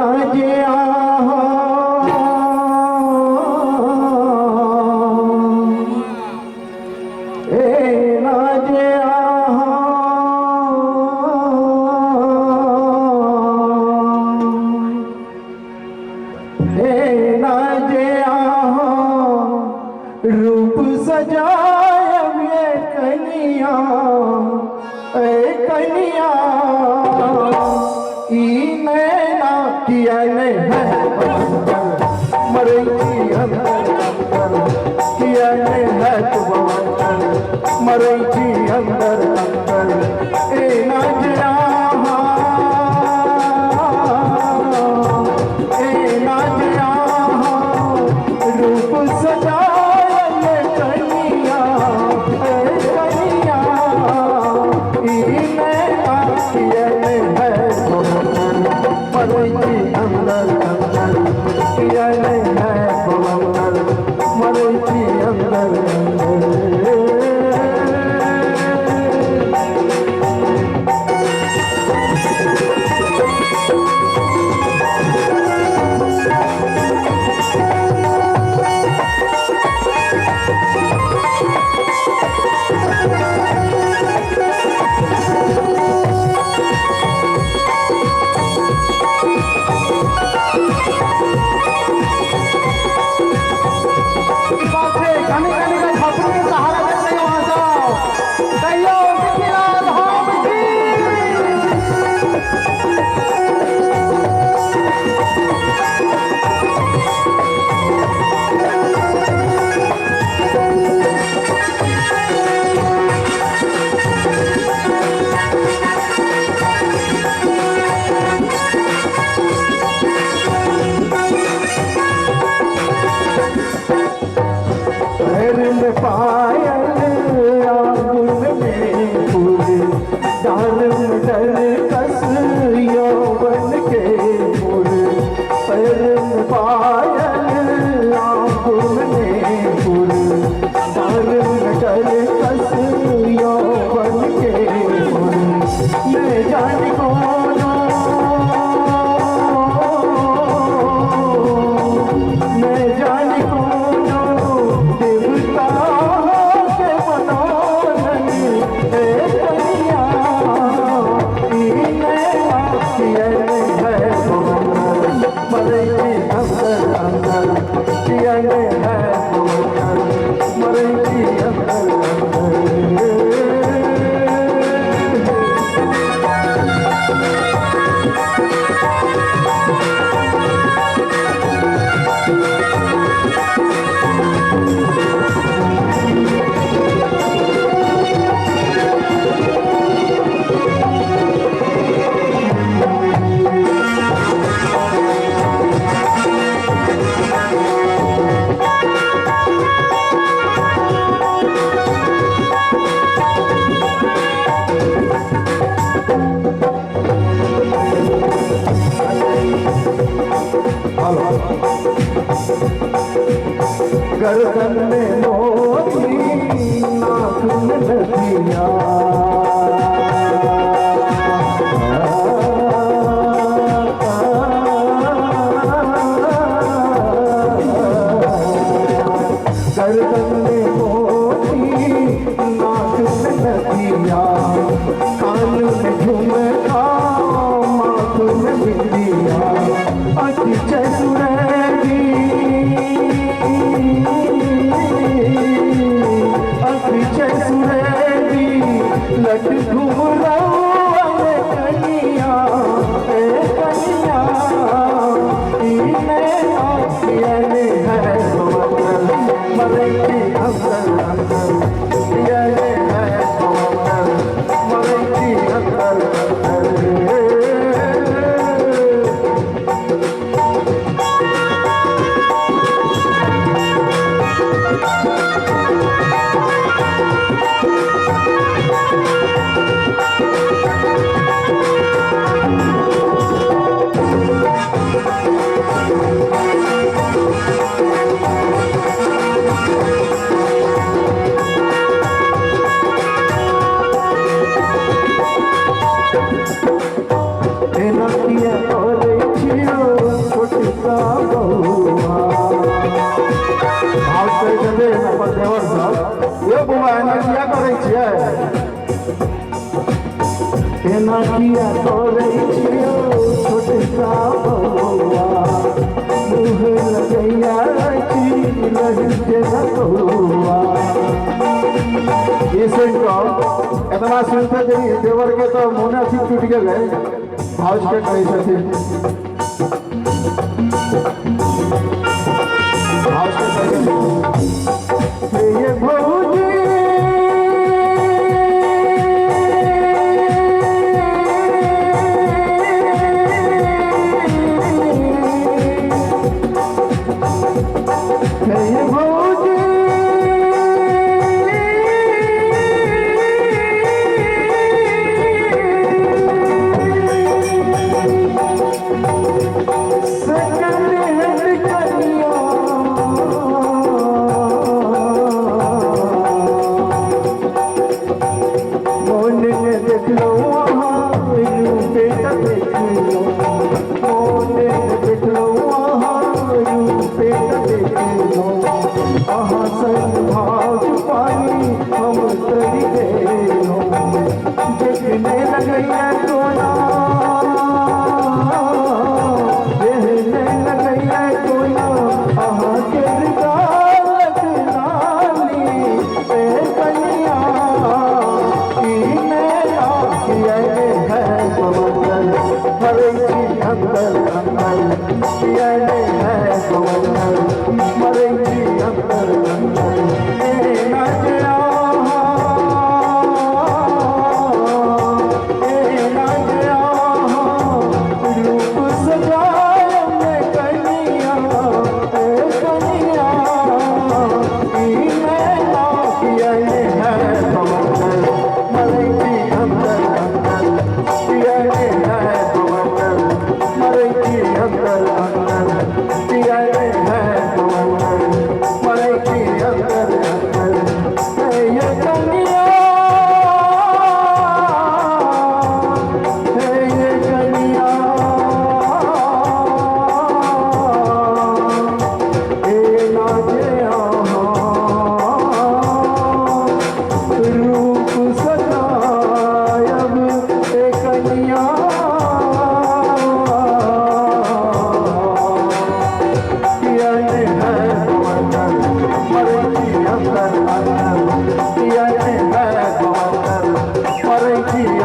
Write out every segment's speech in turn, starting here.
नाजे आहो ए नाजे आहो ए नाजे आहो रूप सजाया ये कनिया ए कनिया नैना किया ने है मरई अंदर किया ने है मरई अंदर ए नाजरा ए नाजरा रूप सजाया ये कनिया ए कनिया नैना किया ने है मरई अंदर किया नहीं है पवन मरई अंदर पायल आंगुल में फूल डाल डल कस यौवन के फूल पैर में पायल आंगुल में फूल डाल डल कस यौवन के फूल मैं जान कौन मैं जान कौन देवता के मनोरन ए कनिया है मरई अंदर अंदर किया है मरई अंदर अंदर गर्दन में मोती नाक में नदिया गर्दन में मोती नाक में नदिया कान में झुमका माथ में बिंदिया अति चतुरगी पीछे सुरेगी लट घूरा कनिया ए कनिया ने है मरई अंदर अंदर ये है मरई अंदर अंदर किया तो रही छियो छोटे सा बउआ मुँह लगैया ये एतना सुनते जब देवर के तो मोने अथी टूट गए हाउस के कही छथिन हाउस के कही ये भौजी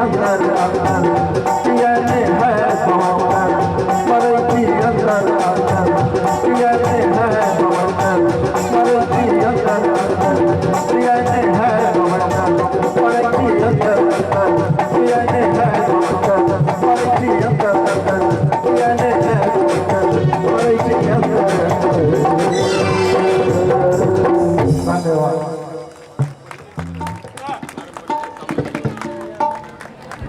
अंदर